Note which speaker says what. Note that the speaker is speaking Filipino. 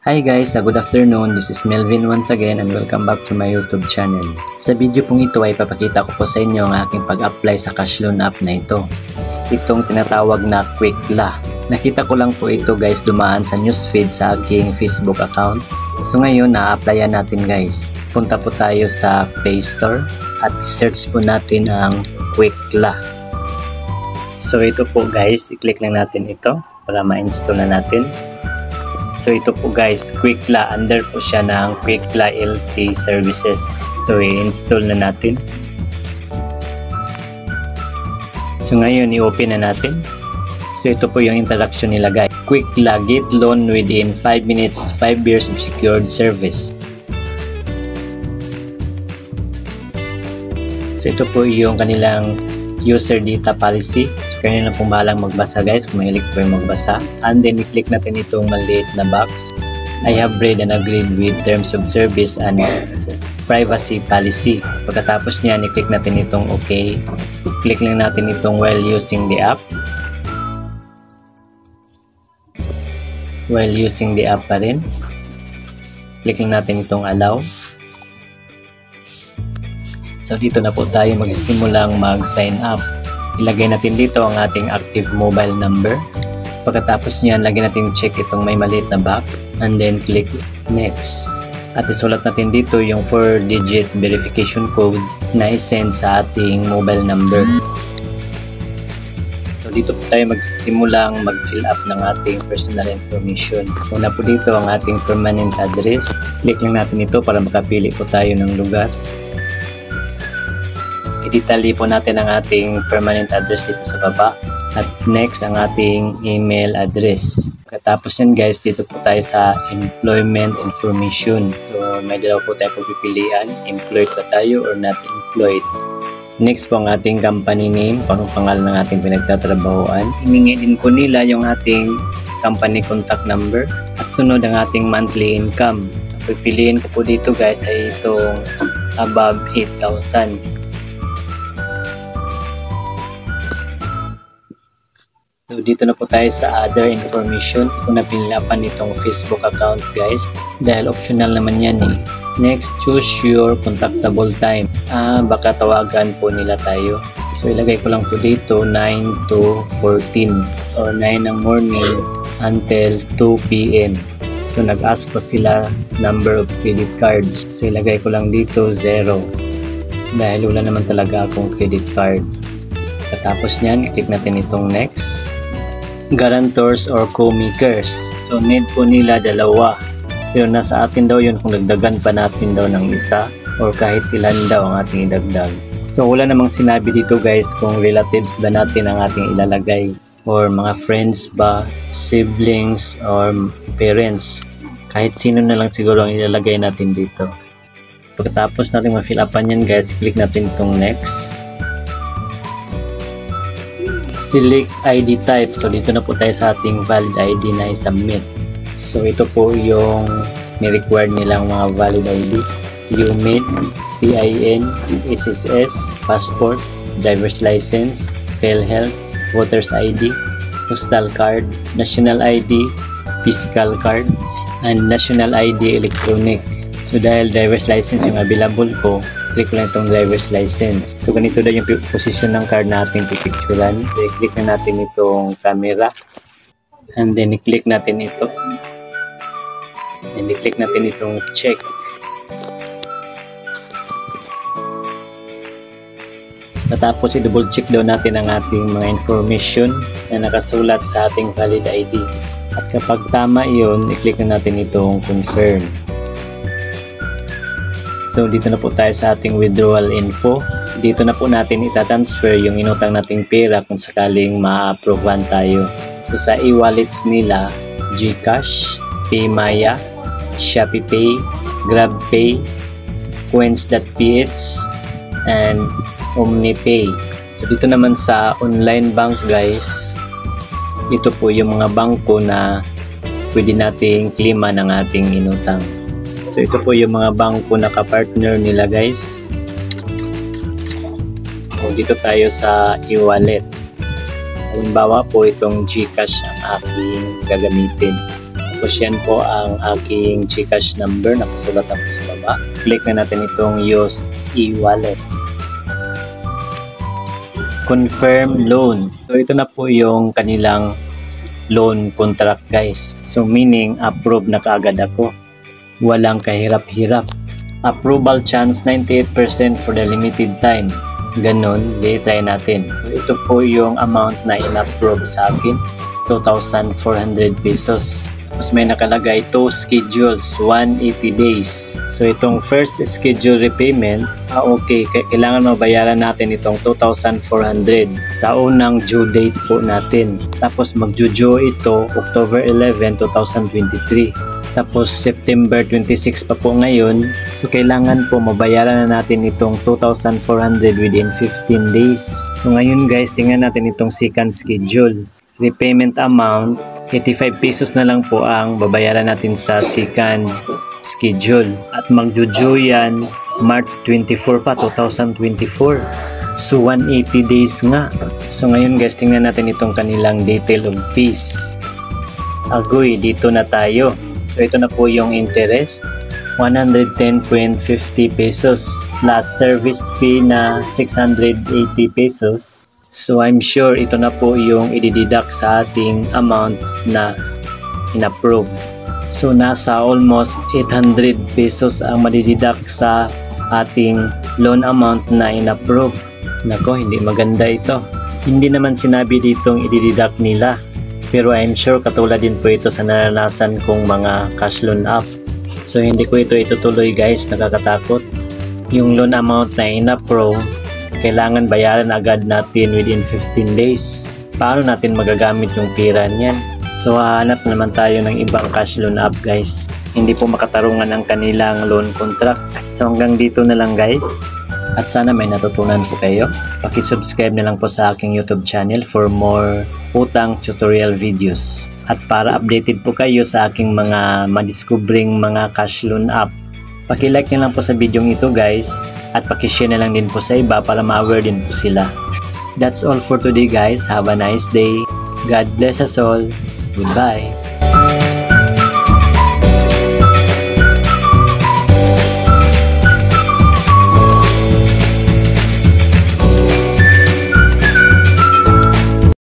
Speaker 1: Hi guys, good afternoon. This is Melvin once again and welcome back to my YouTube channel. Sa video pong ito ay papakita ko po sa inyo ang aking pag-apply sa cash loan app na ito. Itong tinatawag na Quickla. Nakita ko lang po ito guys dumaan sa newsfeed sa aking Facebook account. So ngayon na-applyan natin guys. Punta po tayo sa Play Store at search po natin ang Quickla. So ito po guys, i-click lang natin ito para ma-install na natin. So ito po guys, Quickla, under po siya ng Quickla LT Services. So i-install na natin. So ngayon i-open na natin. So ito po yung introduction nila guys. Quickla, get loan within 5 minutes, 5 years of secured service. So ito po yung kanilang user data policy. So kayo na pong bahalang magbasa guys kung mahilig po yung magbasa. And then i-click natin itong maliit na box. I have read and agreed with terms of service and privacy policy. Pagkatapos niyan i-click natin itong OK. Click lang natin itong while using the app. While using the app pa rin. Click lang natin itong allow. So dito na po tayo magsisimulang mag-sign up. Ilagay natin dito ang ating active mobile number. Pagkatapos niyan, lagyan natin check itong may maliit na box and then click next. At isulat natin dito yung 4-digit verification code na i-send sa ating mobile number. So dito po tayo magsisimulang mag-fill up ng ating personal information. Una po dito ang ating permanent address. Click lang natin ito para makapili po tayo ng lugar. I-detalye po natin ang ating permanent address dito sa baba. At next, ang ating email address. Katapos yan guys, dito po tayo sa employment information. So, may dalawa po tayo pagpipilian. Employed ba tayo or not employed? Next po ang ating company name, kung anong pangalan ng ating pinagtatrabahoan. Hiningi din po nila yung ating company contact number. At sunod ang ating monthly income. Pipiliin ko po dito guys ay itong above 8,000. So dito na po tayo sa other information. Kung napilipan itong Facebook account guys. Dahil optional naman yan eh. Next, choose your contactable time. Baka tawagan po nila tayo. So ilagay ko lang po dito 9 to 14 or 9 ng morning until 2 p.m. So nag-ask ko sila number of credit cards. So ilagay ko lang dito 0. Dahil wala naman talaga akong credit card. Katapos niyan, click natin itong next. Guarantors or co-makers. So need po nila dalawa. Pero nasa atin daw yun kung dagdagan pa natin daw ng isa or kahit ilan daw ang ating idagdag. So wala namang sinabi dito guys kung relatives ba natin ang ating ilalagay or mga friends ba, siblings or parents. Kahit sino na lang siguro ang ilalagay natin dito. Pagkatapos natin ma-fill upan yan guys, click natin itong next. Select ID type. So dito na po tayo sa ating valid ID na i-submit. So ito po yung ni-require nilang mga valid ID. UMID, TIN, SSS, passport, driver's license, PhilHealth, voter's ID, postal card, national ID, physical card, and national ID electronic. So dahil driver's license yung available ko, click ko lang itong driver's license. So ganito na yung position ng card natin pipicturean. So i-click na natin itong camera. And then i-click natin ito. And i-click natin itong check. Matapos i-double check daw natin ang ating mga information na nakasulat sa ating valid ID. At kapag tama iyon, i-click na natin itong confirm. So dito na po tayo sa ating withdrawal info. Dito na po natin itatransfer yung inutang nating pera kung sakaling ma-approvean tayo. So sa e-wallets nila, GCash, PayMaya, ShopeePay, GrabPay, Coins.ph, and OmniPay. So dito naman sa online bank guys, ito po yung mga bangko na pwede nating klima ng ating inutang. So ito po yung mga bangko na kapartner nila guys. So dito tayo sa e-wallet. Halimbawa po itong GCash ang aking gagamitin. Tapos yan po ang aking GCash number, nakasulat ako sa baba. Click na natin itong use e-wallet. Confirm loan. So ito na po yung kanilang loan contract guys. So meaning approve na kaagad ako. Walang kahirap-hirap. Approval chance 98% for the limited time. Ganon, try natin. So ito po yung amount na in-approve sa akin. 2,400 pesos. Tapos may nakalagay 2 schedules, 180 days. So itong first schedule repayment, okay, kailangan mabayaran natin itong 2,400 sa unang due date po natin. Tapos mag-due ito October 11, 2023. Tapos September 26 pa po ngayon. So kailangan po mabayaran na natin itong 2,400 within 15 days. So ngayon guys, tingnan natin itong second schedule. Repayment amount, 85 pesos na lang po ang babayaran natin sa second schedule. At mag-due yan March 24 pa, 2024. So 180 days nga. So ngayon guys, tingnan natin itong kanilang detail of fees. Agoy, dito na tayo. So ito na po yung interest, 110.50 pesos plus service fee na 680 pesos. So I'm sure ito na po yung i-deduct sa ating amount na in-approve. So nasa almost 800 pesos ang madideduct sa ating loan amount na in-approve. Nako, hindi maganda ito. Hindi naman sinabi ditong i-deduct nila. Pero I'm sure katulad din po ito sa naranasan kong mga cash loan app. So hindi ko ito itutuloy guys, nakakatakot. Yung loan amount na in-approve, kailangan bayaran agad natin within 15 days. Paano natin magagamit yung pera niyan? So hahanap naman tayo ng ibang cash loan app guys. Hindi po makatarungan ang kanilang loan contract. So hanggang dito na lang guys. At sana may natutunan po kayo. Paki-subscribe na lang po sa aking YouTube channel for more utang tutorial videos. At para updated po kayo sa aking mga madiscovering mga cash loan app, paki-like na lang po sa video ito guys. At paki-share na lang din po sa iba para ma-aware din po sila. That's all for today guys. Have a nice day. God bless us all. Goodbye.